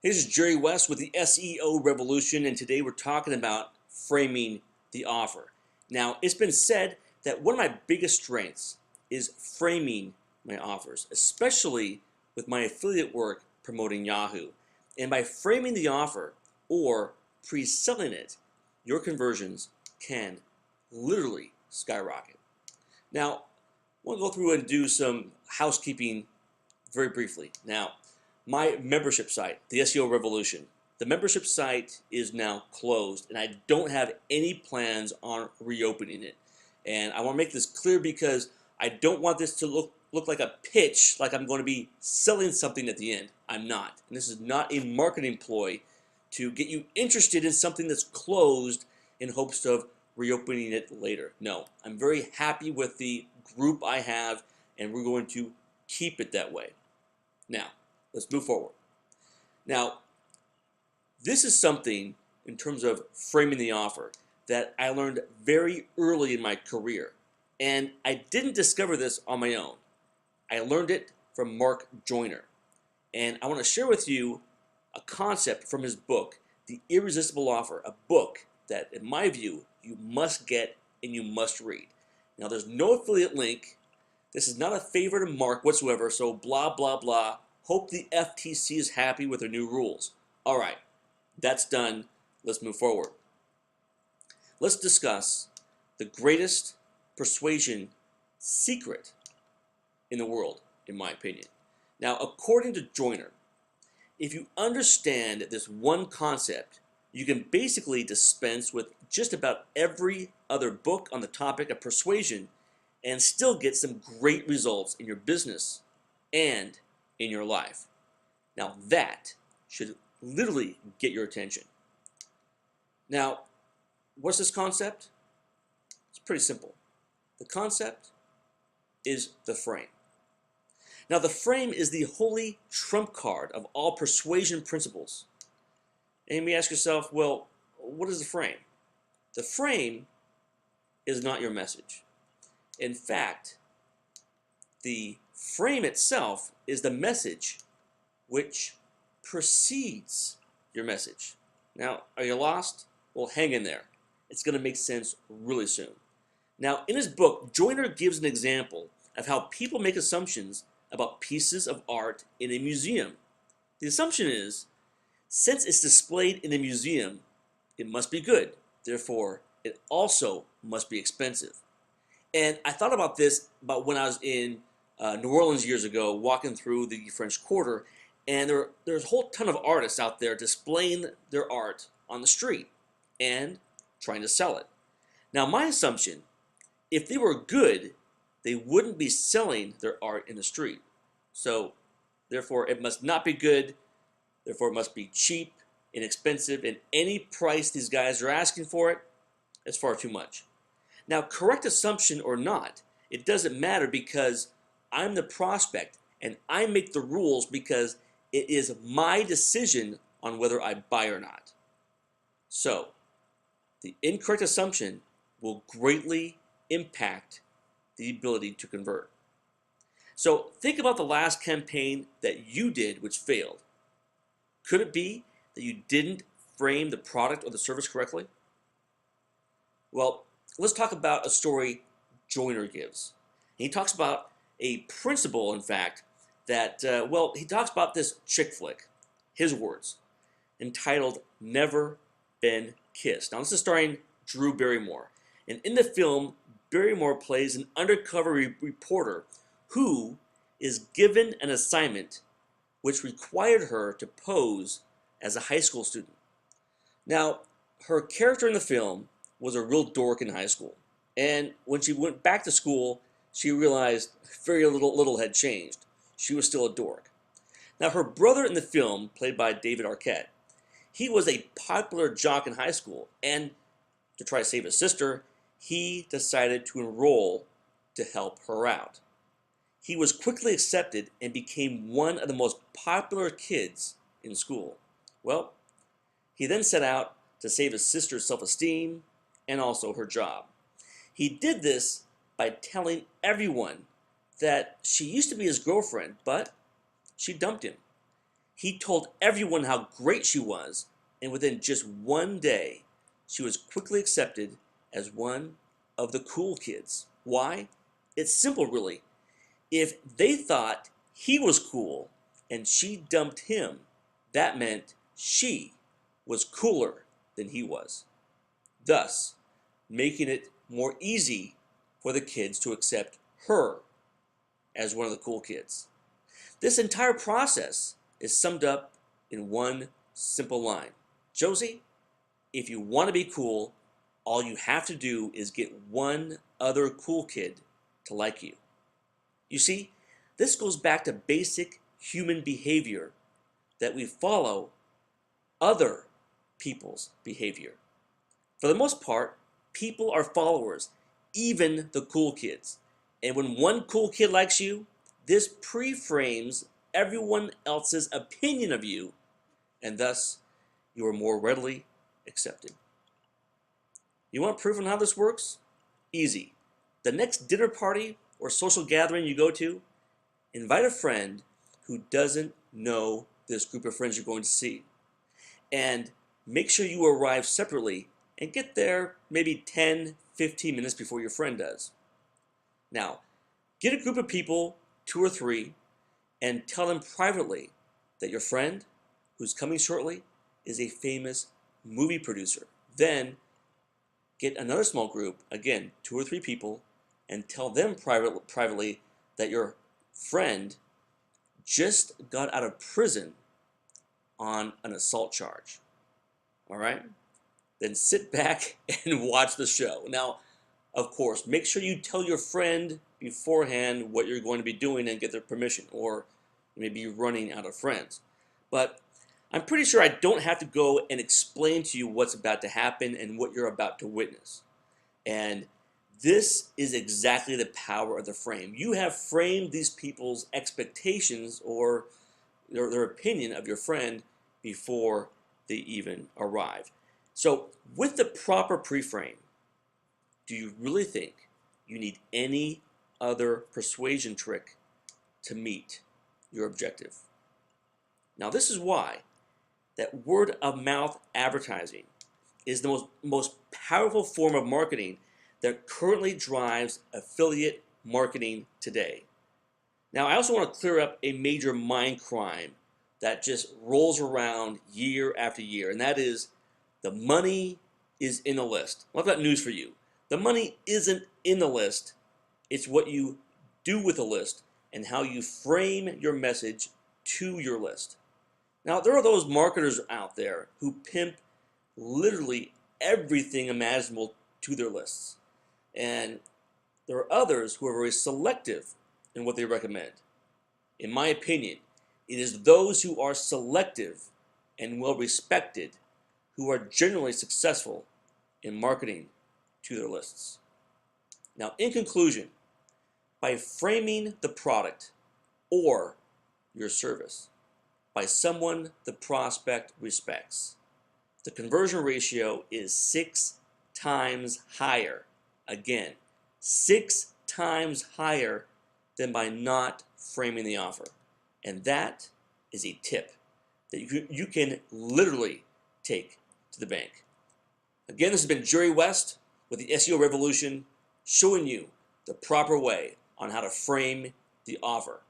Hey, this is Jerry West with the SEO Revolution, and today we're talking about framing the offer. Now, it's been said that one of my biggest strengths is framing my offers, especially with my affiliate work promoting Yahoo. And by framing the offer or pre-selling it, your conversions can literally skyrocket. Now, we'll go through and do some housekeeping very briefly. Now, my membership site, the SEO Revolution, the membership site is now closed, and I don't have any plans on reopening it. And I want to make this clear because I don't want this to look like a pitch, like I'm going to be selling something at the end. I'm not. And this is not a marketing ploy to get you interested in something that's closed in hopes of reopening it later. No, I'm very happy with the group I have, and we're going to keep it that way. Now, let's move forward. Now, this is something in terms of framing the offer that I learned very early in my career. And I didn't discover this on my own. I learned it from Mark Joyner. And I want to share with you a concept from his book, The Irresistible Offer, a book that, in my view, you must get and you must read. Now, there's no affiliate link. This is not a favor to Mark whatsoever, so blah, blah, blah. Hope the FTC is happy with their new rules. All right, that's done. Let's move forward. Let's discuss the greatest persuasion secret in the world, in my opinion. Now, according to Joyner, if you understand this one concept, you can basically dispense with just about every other book on the topic of persuasion and still get some great results in your business and in your life. Now that should literally get your attention. Now, what's this concept? It's pretty simple. The concept is the frame. Now, the frame is the holy trump card of all persuasion principles. And you may ask yourself, well, what is the frame? The frame is not your message. In fact, the frame itself is the message which precedes your message. Now, are you lost? Well, hang in there. It's going to make sense really soon. Now, in his book, Joyner gives an example of how people make assumptions about pieces of art in a museum. The assumption is, since it's displayed in a museum, it must be good. Therefore, it also must be expensive. And I thought about this about when I was in New Orleans years ago, walking through the French Quarter, and there's a whole ton of artists out there displaying their art on the street and trying to sell it. Now, my assumption, if they were good, they wouldn't be selling their art in the street. So, therefore, it must not be good. Therefore, it must be cheap, inexpensive, and any price these guys are asking for it is far too much. Now, correct assumption or not, it doesn't matter because I'm the prospect and I make the rules because it is my decision on whether I buy or not. So, the incorrect assumption will greatly impact the ability to convert. So, think about the last campaign that you did which failed. Could it be that you didn't frame the product or the service correctly? Well, let's talk about a story Joyner gives. He talks about a principle, in fact, that, he talks about this chick flick, his words, entitled Never Been Kissed. Now, this is starring Drew Barrymore. And in the film, Barrymore plays an undercover reporter who is given an assignment which required her to pose as a high school student. Now, her character in the film was a real dork in high school. And when she went back to school, she realized very little had changed. She was still a dork. Now, her brother in the film, played by David Arquette, he was a popular jock in high school, and to try to save his sister, he decided to enroll to help her out. He was quickly accepted and became one of the most popular kids in school. Well, he then set out to save his sister's self-esteem and also her job. He did this by telling everyone that she used to be his girlfriend, but she dumped him. He told everyone how great she was, and within just one day, she was quickly accepted as one of the cool kids. Why? It's simple, really. If they thought he was cool and she dumped him, that meant she was cooler than he was, thus making it more easy for the kids to accept her as one of the cool kids. This entire process is summed up in one simple line. Josie, if you want to be cool, all you have to do is get one other cool kid to like you. You see, this goes back to basic human behavior, that we follow other people's behavior. For the most part, people are followers, even the cool kids. And when one cool kid likes you, this pre-frames everyone else's opinion of you, and thus you are more readily accepted. You want proof on how this works? Easy. The next dinner party or social gathering you go to, invite a friend who doesn't know this group of friends you're going to see. And make sure you arrive separately and get there maybe 10, 15 minutes before your friend does. Now, get a group of people, 2 or 3, and tell them privately that your friend, who's coming shortly, is a famous movie producer. Then get another small group, again, 2 or 3 people, and tell them privately that your friend just got out of prison on an assault charge. All right? Then sit back and watch the show. Now, of course, make sure you tell your friend beforehand what you're going to be doing and get their permission, or maybe you're running out of friends. But I'm pretty sure I don't have to go and explain to you what's about to happen and what you're about to witness. And this is exactly the power of the frame. You have framed these people's expectations or their opinion of your friend before they even arrive. So with the proper pre-frame, do you really think you need any other persuasion trick to meet your objective? Now, this is why that word of mouth advertising is the most powerful form of marketing that currently drives affiliate marketing today. Now, I also want to clear up a major mind crime that just rolls around year after year, and that is the money is in the list. Well, I've got news for you. The money isn't in the list. It's what you do with the list and how you frame your message to your list. Now, there are those marketers out there who pimp literally everything imaginable to their lists. And there are others who are very selective in what they recommend. In my opinion, it is those who are selective and well respected who are generally successful in marketing to their lists. Now, in conclusion, by framing the product or your service by someone the prospect respects, the conversion ratio is 6 times higher. Again, 6 times higher than by not framing the offer. And that is a tip that you can literally take to the bank. Again, this has been Jerry West with the SEO Revolution, showing you the proper way on how to frame the offer.